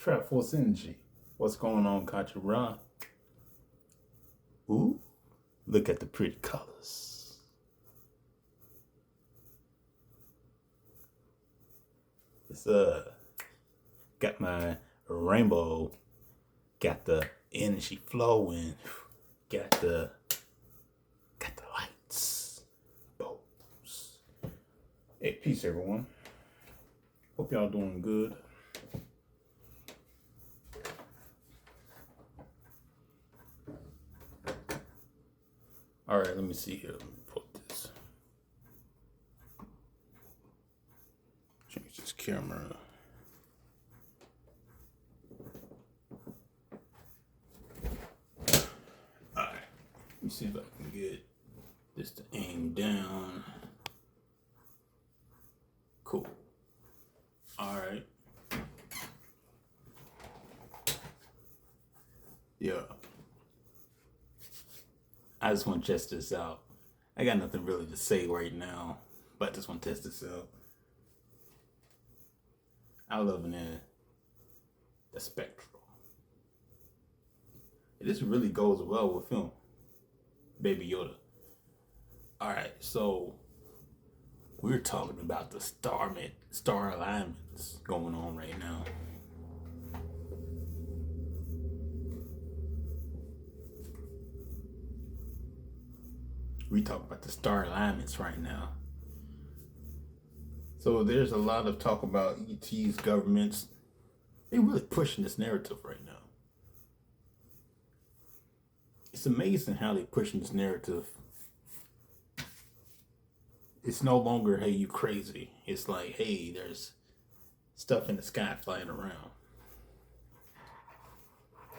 Trap Force Energy. What's going on, Kachira? Ooh, look at the pretty colors. It's got my rainbow, got the energy flowing, got the lights. Bows. Hey, peace everyone. Hope y'all doing good. All right, let me see here. Let me put this. Change this camera. All right, let me see if I can get this to aim down. Cool. All right. Yeah. I just want to test this out. I got nothing really to say right now, but I just want to test this out. I love the spectral. This really goes well with him, Baby Yoda. All right, so we're talking about the star alignments going on right now. We talk about the star alignments right now. So there's a lot of talk about ET's governments. They're really pushing this narrative right now. It's amazing how they're pushing this narrative. It's no longer, hey, you crazy. It's like, hey, there's stuff in the sky flying around.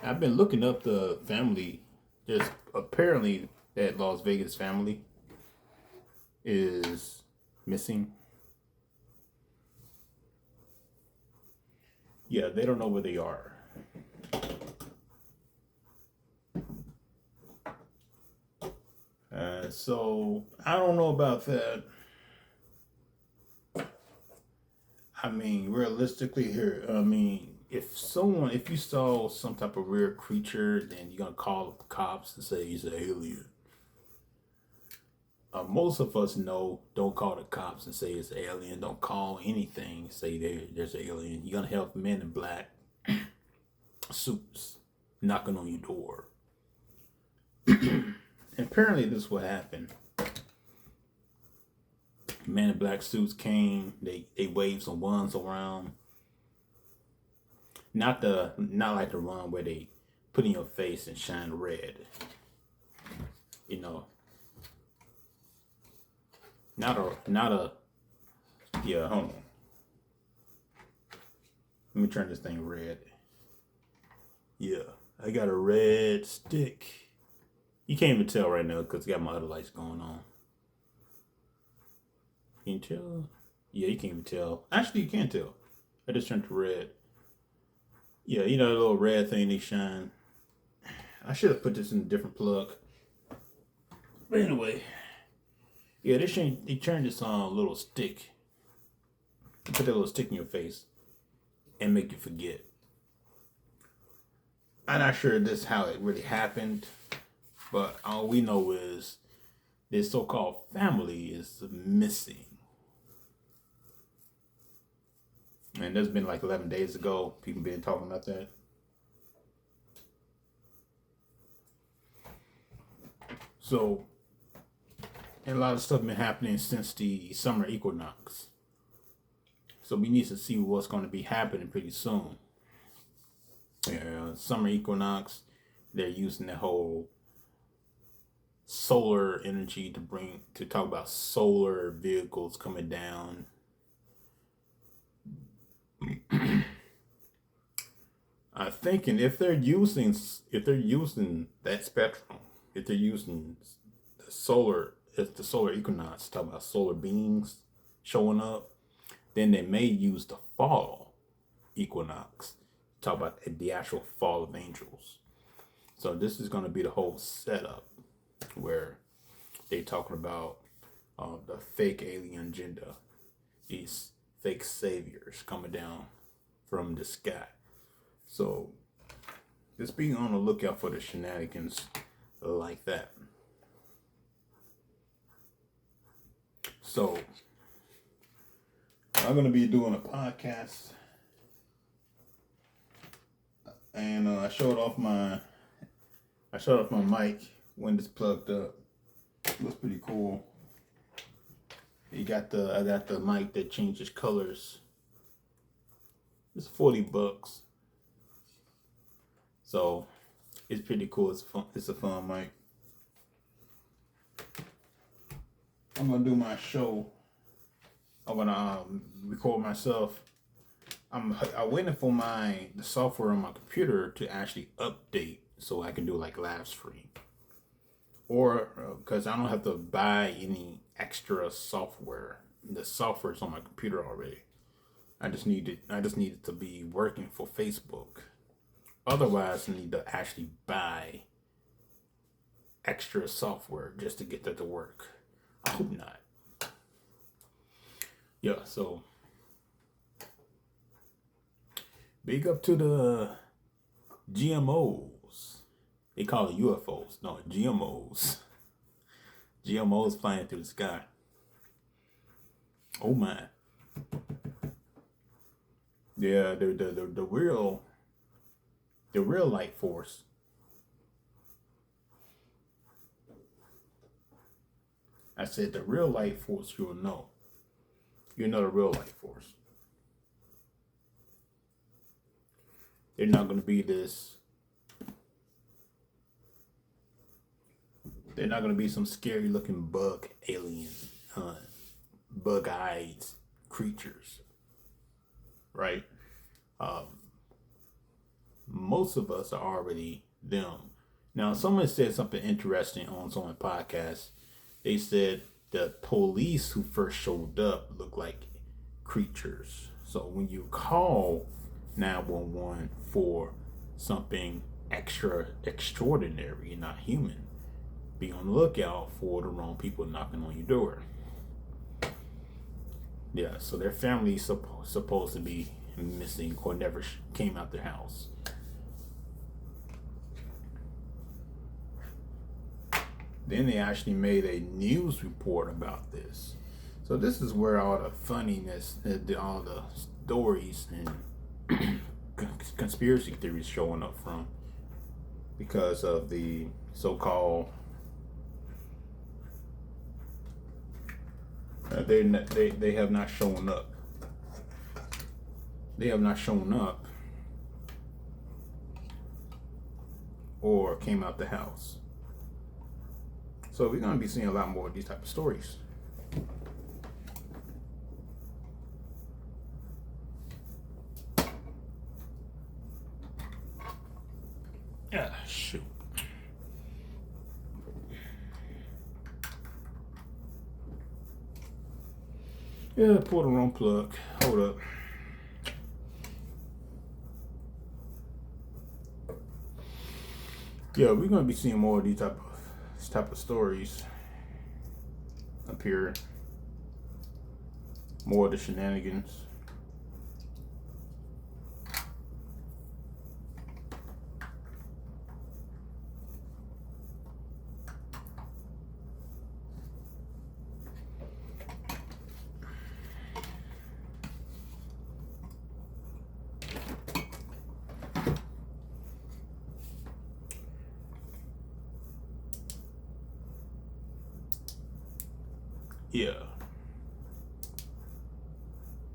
I've been looking up the family. There's apparently that Las Vegas family is missing. Yeah, they don't know where they are. So I don't know about that. I mean, realistically here, if you saw some type of rare creature, then you're gonna call up the cops and say he's an alien. Most of us know, don't call the cops and say it's an alien. Don't call anything, say there's an alien. You're gonna have men in black suits knocking on your door. Apparently this is what happened. Men in black suits came, they waved some wands around. Not like the one where they put in your face and shine red. You know. Not a yeah, hold on. Let me turn this thing red. Yeah, I got a red stick. You can't even tell right now because I got my other lights going on. Can you tell? Yeah, you can't even tell. Actually, you can tell. I just turned to red. Yeah, you know the little red thing they shine. I should have put this in a different plug. But anyway, yeah, they turned this on a little stick. They put that little stick in your face and make you forget. I'm not sure this is how it really happened, but all we know is this so-called family is missing. And that's been like 11 days ago. People been talking about that. So, and a lot of stuff been happening since the summer equinox. So we need to see what's going to be happening pretty soon. Summer equinox, they're using the whole solar energy to talk about solar vehicles coming down. I'm thinking if they're using that spectrum, if they're using the solar equinox to talk about solar beings showing up, then they may use the fall equinox to talk about the actual fall of angels. So this is going to be the whole setup where they talking about the fake alien agenda, these fake saviors coming down from the sky. So just be on the lookout for the shenanigans like that. So I'm gonna be doing a podcast, and I showed off my mic when it's plugged up. It looks pretty cool. I got the mic that changes colors. It's $40. So it's pretty cool. It's fun. It's a fun mic. I'm gonna do my show. I'm gonna record myself. I'm waiting for the software on my computer to actually update so I can do like live stream, or because I don't have to buy any extra software. The software's on my computer already. I just need it to be working for Facebook. Otherwise, I need to actually buy extra software just to get that to work. I hope not. Yeah, so big up to the GMOs. They call it UFOs. No, GMOs. GMOs flying through the sky. Oh my. Yeah, the real light force. I said the real light force, you'll know. You know the real light force. They're not going to be this. They're not going to be some scary looking bug alien, bug-eyed creatures. Right? Most of us are already them. Now, someone said something interesting on someone's podcast. They said the police who first showed up looked like creatures. So when you call 911 for something extraordinary and not human, be on the lookout for the wrong people knocking on your door. Yeah, so their family's supposed to be missing or never came out their house. Then they actually made a news report about this. So this is where all the funniness, all the stories and conspiracy theories showing up from, because of the so-called they have not shown up. They have not shown up or came out the house. So we're gonna be seeing a lot more of these type of stories. Yeah, shoot. Yeah, pull the wrong plug. Hold up. Yeah, we're gonna be seeing more of these type of stories up here. More of the shenanigans.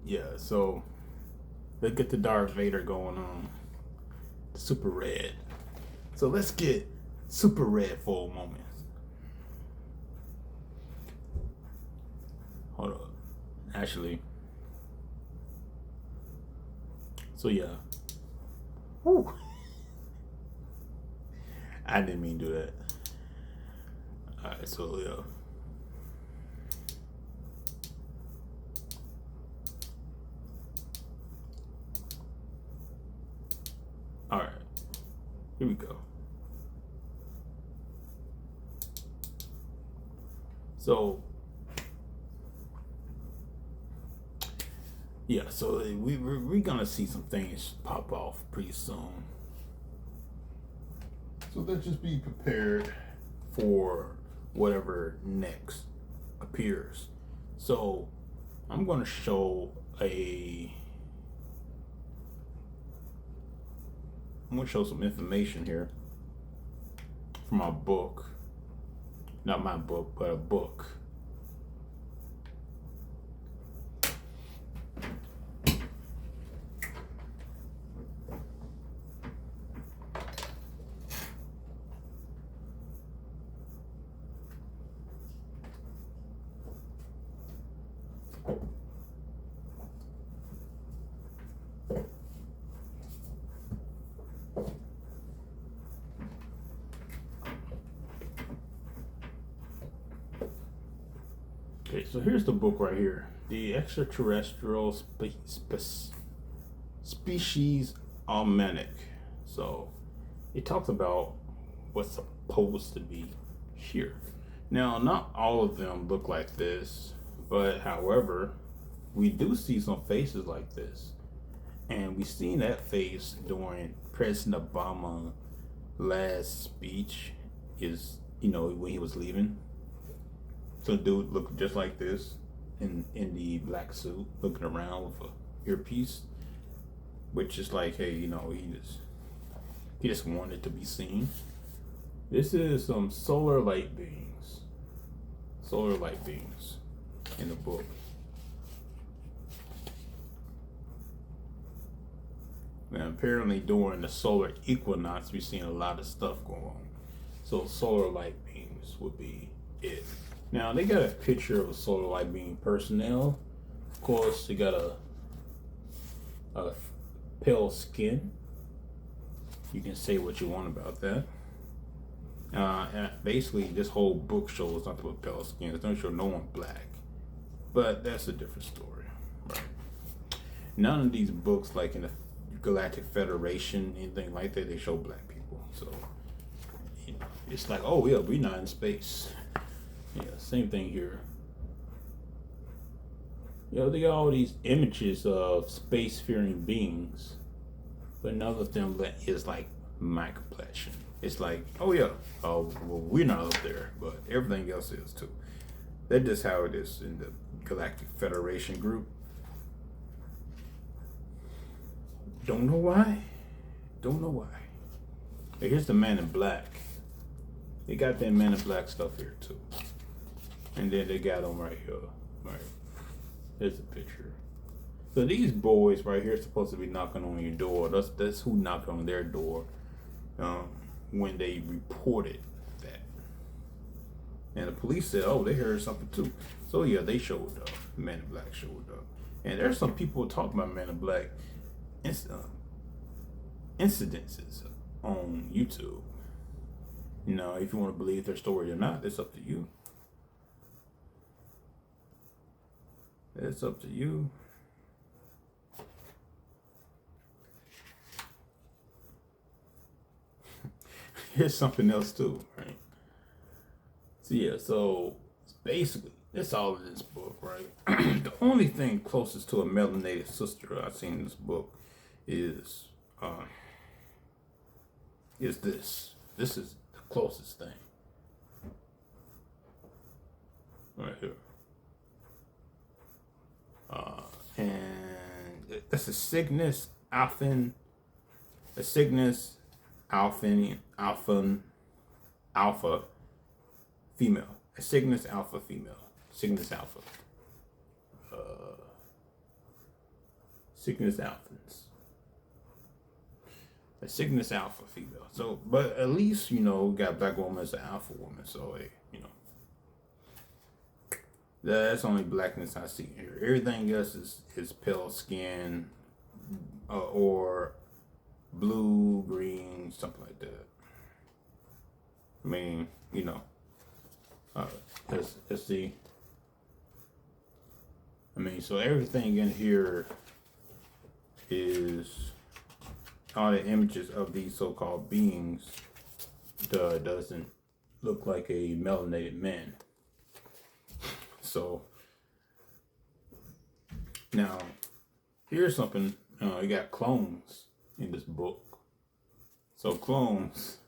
Yeah, so let's get the Darth Vader going on. Super red. So let's get super red for a moment. Hold on. Actually. So yeah. Whew. I didn't mean to do that. Alright, so yeah. Alright. Here we go. So yeah, so we're gonna see some things pop off pretty soon. So let's just be prepared for whatever next appears. So I'm gonna show a. I'm gonna show some information here from my book. Not my book, but a book. Okay, so here's the book right here. The Extraterrestrial Species Almanac. So it talks about what's supposed to be here. Now, not all of them look like this, but however, we do see some faces like this. And we seen that face during President Obama last speech is, when he was leaving. So dude looked just like this in the black suit, looking around with a earpiece, which is like, hey, he just wanted to be seen. This is some solar light beings. Solar light beings in the book. Now apparently during the solar equinox we've seen a lot of stuff going on. So solar light beings would be it. Now they got a picture of a solar light being personnel. Of course, they got a pale skin. You can say what you want about that. And basically, this whole book shows nothing but pale skin. It doesn't show no one black, but that's a different story, right? None of these books, like in the Galactic Federation, anything like that, they show black people. So it's like, oh yeah, we're not in space. Yeah, same thing here. They got all these images of spacefaring beings, but none of them is like my complexion. It's like, oh yeah, well, we're not up there, but everything else is too. That's just how it is in the Galactic Federation group. Don't know why. Don't know why. Hey, here's the Man in Black. They got that Man in Black stuff here too. And then they got them right here. Right. There's a picture. So these boys right here are supposed to be knocking on your door. That's who knocked on their door when they reported that. And the police said, oh, they heard something too. So yeah, they showed up. Man in Black showed up. And there's some people talking about Man in Black incidences on YouTube. If you want to believe their story or not, it's up to you. It's up to you. Here's something else too, right? So yeah, so basically that's all in this book, right? The only thing closest to a melanated sister I've seen in this book is this. This is the closest thing. Right here. And that's a Cygnus Alpha female. A Cygnus Alpha female. Cygnus Alpha. Cygnus Alphans. A Cygnus Alpha female. So, but at least, got black woman as an alpha woman. So, hey, that's only blackness I see here. Everything else is pale skin or blue, green, something like that. I mean, let's see. I mean, so everything in here is all the images of these so-called beings doesn't look like a melanated man. So now Here's something. You got clones in this book. So clones,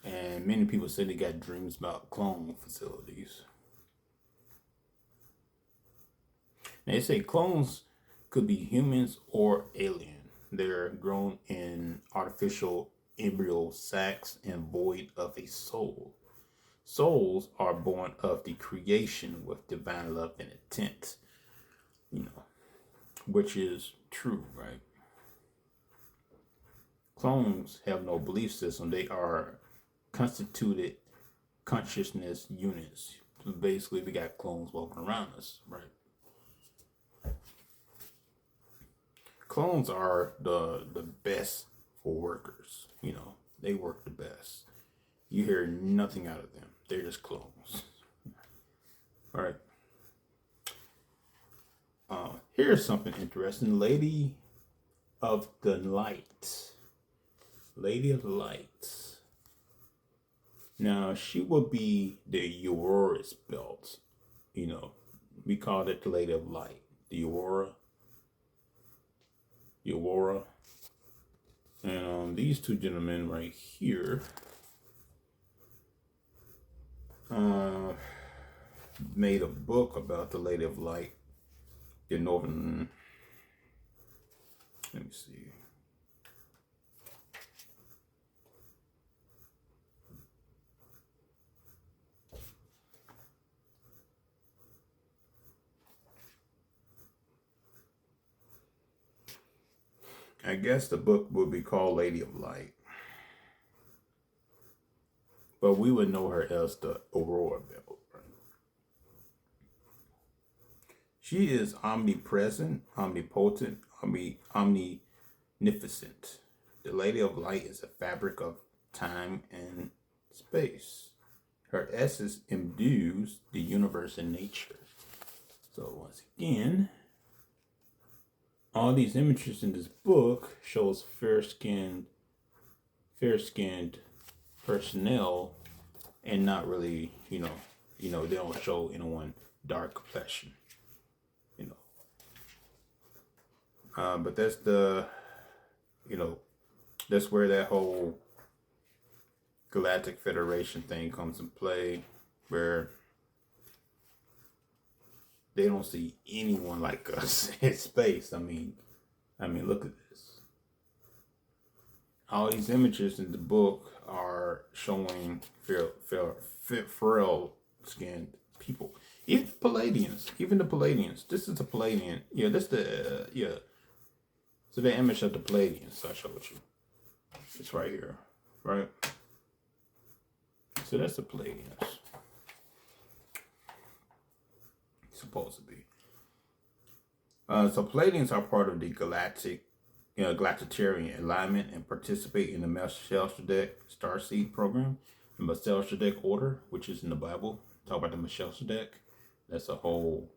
and many people say they got dreams about clone facilities. Now, they say clones could be humans or alien. They're grown in artificial embryo sacs and void of a soul. Souls are born of the creation with divine love and intent, you know, which is true, right? Clones have no belief system. They are constituted consciousness units. So basically, we got clones walking around us, right? Clones are the best for workers. You know, they work the best. You hear nothing out of them. They're just clones. All right. Here's something interesting. Lady of the Light. Lady of the Light. Now, she will be the Aurora's belt. You know, we called it the Lady of Light. The Aurora. The Aurora. And these two gentlemen right here made a book about the Lady of Light. The Northern. Let me see. I guess the book would be called Lady of Light. But we would know her as the Aurora Belt. Right? She is omnipresent, omnipotent, omnificent. The Lady of Light is a fabric of time and space. Her essence imbues the universe and nature. So once again, all these images in this book shows fair-skinned personnel, and not really, they don't show anyone dark complexion, but that's that's where that whole Galactic Federation thing comes in play, where they don't see anyone like us in space. I mean, look at this. All these images in the book are showing frail skinned people. Even the Palladians. This is the Palladian. Yeah, this the So the image of the Palladians I showed you. It's right here, right? So that's the Palladians. Supposed to be. So Palladians are part of the Galactarian alignment and participate in the Melchizedek Starseed program, the Melchizedek order, which is in the Bible. Talk about the Melchizedek. That's a whole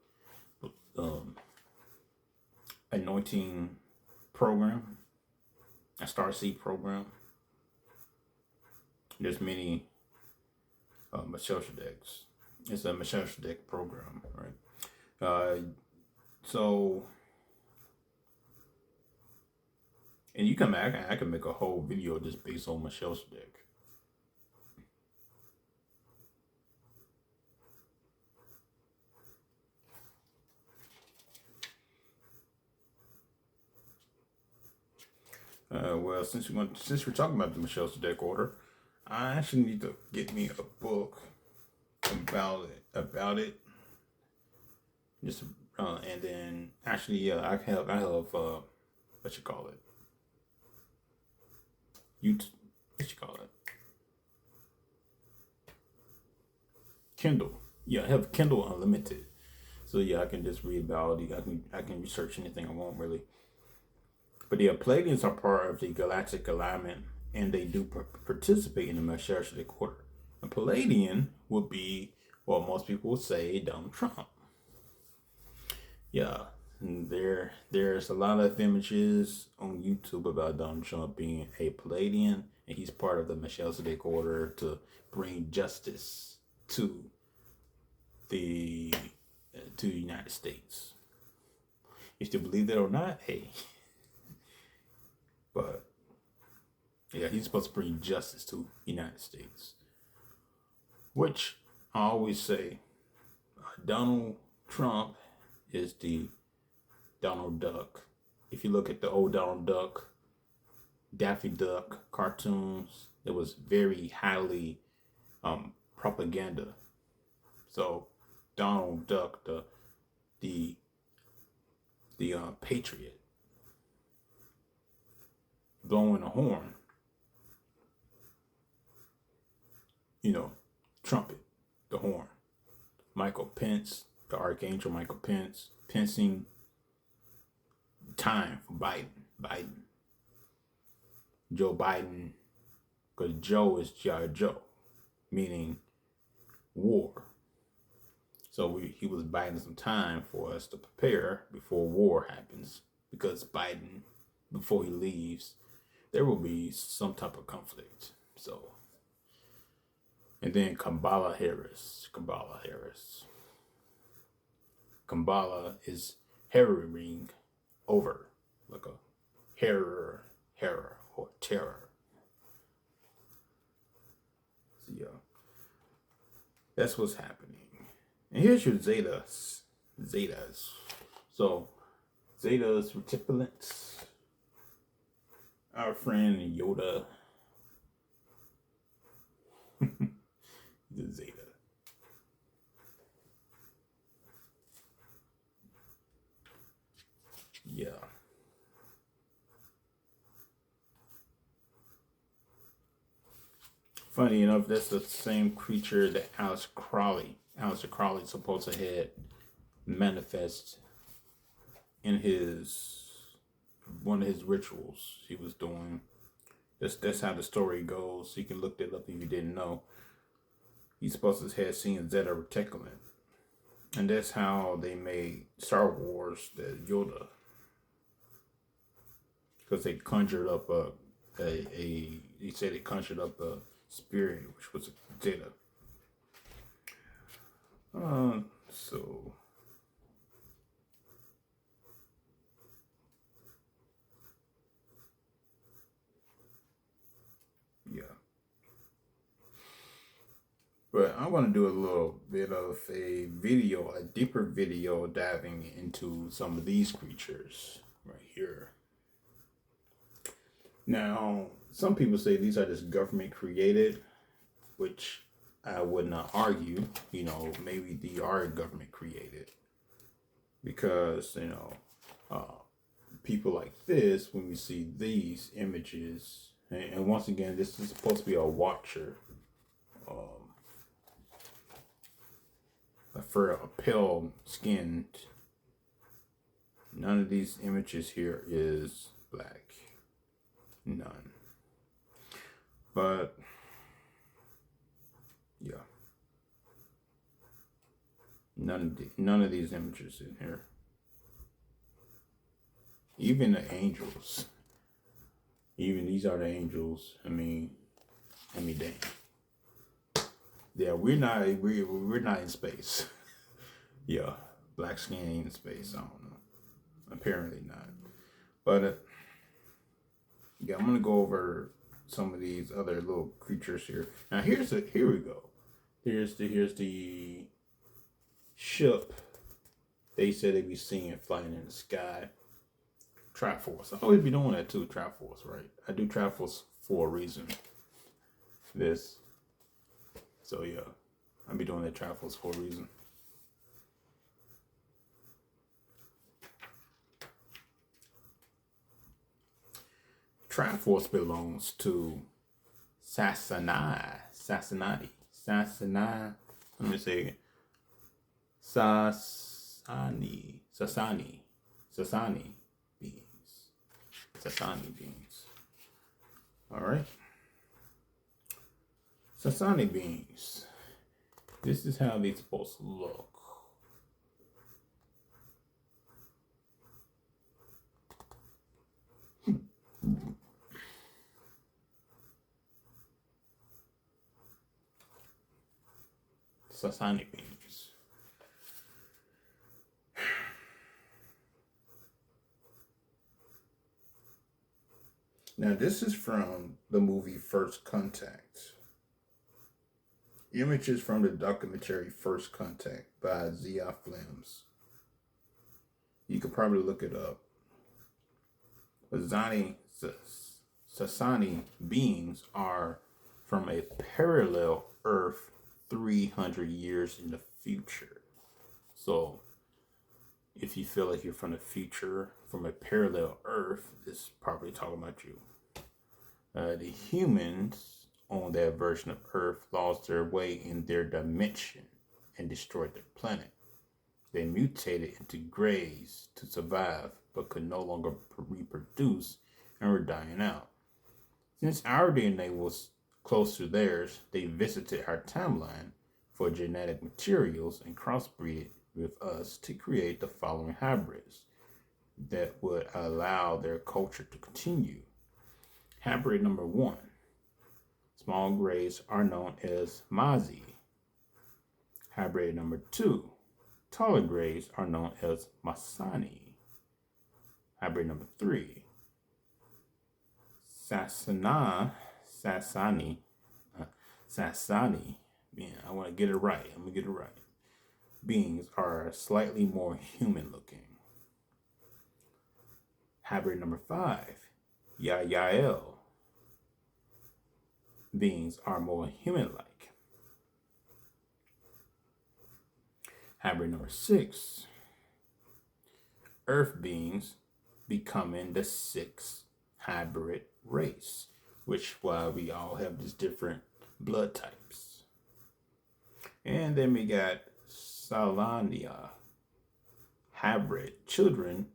anointing program, a Starseed program. There's many Melchizedeks. It's a Melchizedek program, right? And you can I can make a whole video just based on Melchizedek. Well, since we're talking about the Melchizedek order, I actually need to get me a book about it. Just and then actually, I have what you call it? Kindle. Yeah, I have Kindle Unlimited. So yeah, I can just read about it. I can research anything I want, really. But the Palladians are part of the Galactic Alignment, and they do participate in the Melchizedek order. A Palladian would be what most people would say Donald Trump. Yeah, and there's a lot of images on YouTube about Donald Trump being a Palladian, and he's part of the Melchizedek order to bring justice to the to the United States. If you believe that or not, hey. But yeah, he's supposed to bring justice to the United States. Which I always say, Donald Trump is the Donald Duck. If you look at the old Donald Duck, Daffy Duck cartoons, it was very highly propaganda. So Donald Duck, the patriot, blowing a horn, trumpet, the horn. Michael Pence, the Archangel Michael Pence, pensing time for Biden. Joe Biden, because Joe is G.I. Joe, meaning war. So he was buying some time for us to prepare before war happens, because Biden, before he leaves, there will be some type of conflict. So, and then Kamala Harris. Kamala is harrowing over, like a harror or terror. So yeah, that's what's happening. And here's your Zetas. So Zetas reticulants, our friend Yoda, the Zeta. Yeah. Funny enough, that's the same creature that Aleister Crowley supposed to had manifest in one of his rituals he was doing. That's how the story goes. You can look that up if you didn't know. He's supposed to have seen Zeta Reticulant. And that's how they made Star Wars, the Yoda. Because they conjured up he said they conjured up a spirit, which was a Zeta. So yeah. But I want to do a little bit of a deeper video diving into some of these creatures right here. Now, some people say these are just government created, which I would not argue. Maybe they are government created because, people like this, when we see these images, and once again, this is supposed to be a watcher, for a pale skinned. None of these images here is black. None. But yeah, none of these images in here. Even the angels. Even these are the angels. I mean, dang. Yeah, we're not in space. Yeah, black skin ain't in space. I don't know. Apparently not. But yeah, I'm gonna go over some of these other little creatures here. Now here we go. Here's the ship. They said they be seen flying in the sky. Triforce. I always be doing that too. Triforce, right? I do Triforce for a reason. So yeah, I be doing that Triforce for a reason. Triforce belongs to Sassanai. Let me say it. Sassani beings. All right. Sassani beings. This is how they're supposed to look. Sassani beings. Now, this is from the movie First Contact. Images from the documentary First Contact by Zia Flames. You could probably look it up. Sasani beings are from a parallel Earth 300 years in the future. So, if you feel like you're from the future, from a parallel Earth, this is probably talking about you. The humans on that version of Earth lost their way in their dimension and destroyed their planet. They mutated into greys to survive, but could no longer reproduce and were dying out. Since our DNA was close to theirs, they visited our timeline for genetic materials and crossbreeded with us to create the following hybrids that would allow their culture to continue. Hybrid number 1. Small greys are known as Mazi. Hybrid number 2. Taller greys are known as Masani. Hybrid number 3. Sasani. Man, I want to get it right. I'm going to get it right. Beings are slightly more human looking. Hybrid number 5. Yael. Beings are more human like. Hybrid number 6. Earth beings becoming the 6th hybrid race, which why we all have these different blood types. And then we got Salania, hybrid children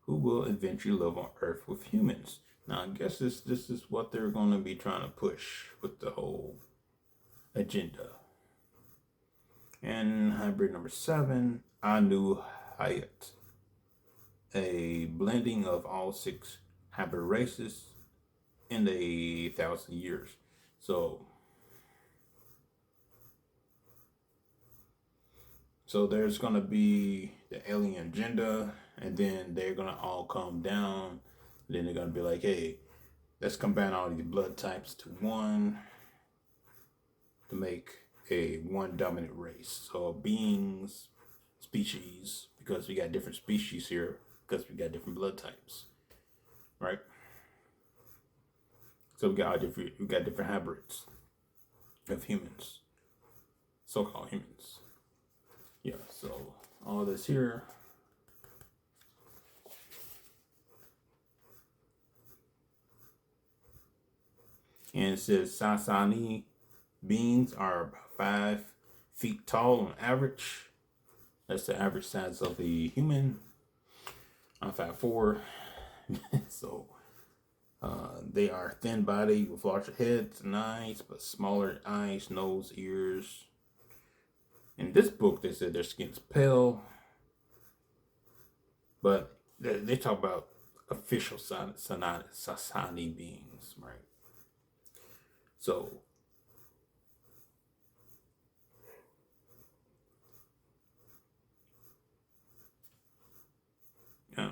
who will eventually live on Earth with humans. Now, I guess this is what they're going to be trying to push with the whole agenda. And hybrid number 7, Anu Hayat, a blending of all 6 hybrid races in 1,000 years. So there's going to be the alien agenda, and then they're going to all come down. Then they're going to be like, hey, let's combine all these blood types to one to make a one dominant race. So beings, species, because we got different species here, because we got different blood types, right? So we got different hybrids of humans, so-called humans. Yeah, so all this here. And it says Sasani beings are about 5 feet tall on average. That's the average size of a human. I'm 5'4". So they are thin bodied with larger heads and eyes, but smaller eyes, nose, ears. In this book, they said their skin's pale, but they talk about official Sasani beings, right? So, yeah,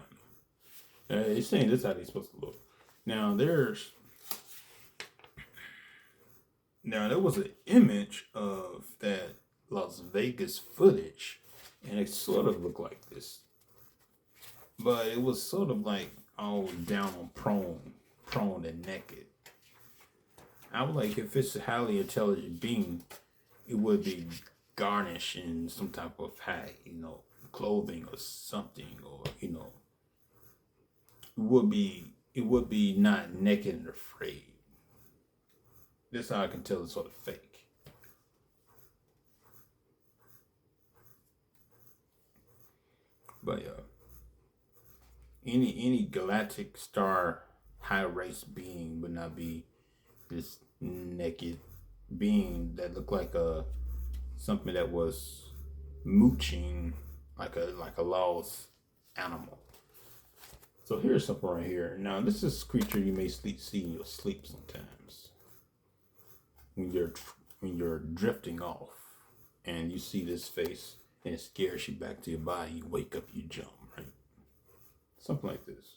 it's saying this is how they're supposed to look. Now there was an image of that Las Vegas footage, and it sort of looked like this, but it was sort of like all down on prone and naked. I would like, if it's a highly intelligent being, it would be garnished in some type of high, clothing or something, or it would be not naked and afraid. That's how I can tell it's sort of fake. But any galactic star high race being would not be this naked being that looked like something that was mooching like a lost animal. So here's something right here. Now this is a creature you may see in your sleep sometimes when you're drifting off and you see this face and it scares you back to your body. You wake up, you jump, right? Something like this.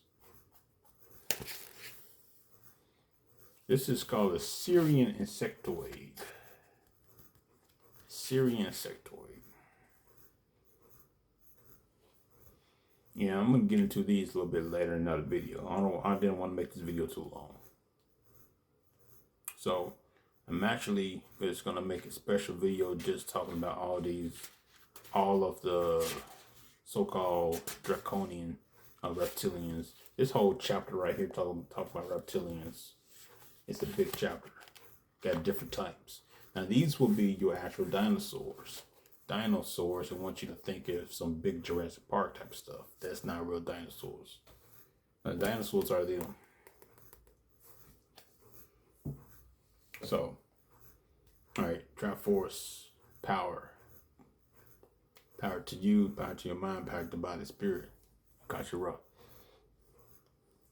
This is called a Syrian insectoid. Syrian insectoid. Yeah, I'm gonna get into these a little bit later in another video. I didn't want to make this video too long. So I'm actually just gonna make a special video just talking about all of the so-called draconian reptilians. This whole chapter right here talking about reptilians. It's a big chapter. Got different types. Now these will be your actual dinosaurs. Dinosaurs, I want you to think of some big Jurassic Park type stuff. That's not real dinosaurs. Dinosaurs are them. So, all right, drop force, power. Power to you, power to your mind, power to body, spirit. Kasha Rock.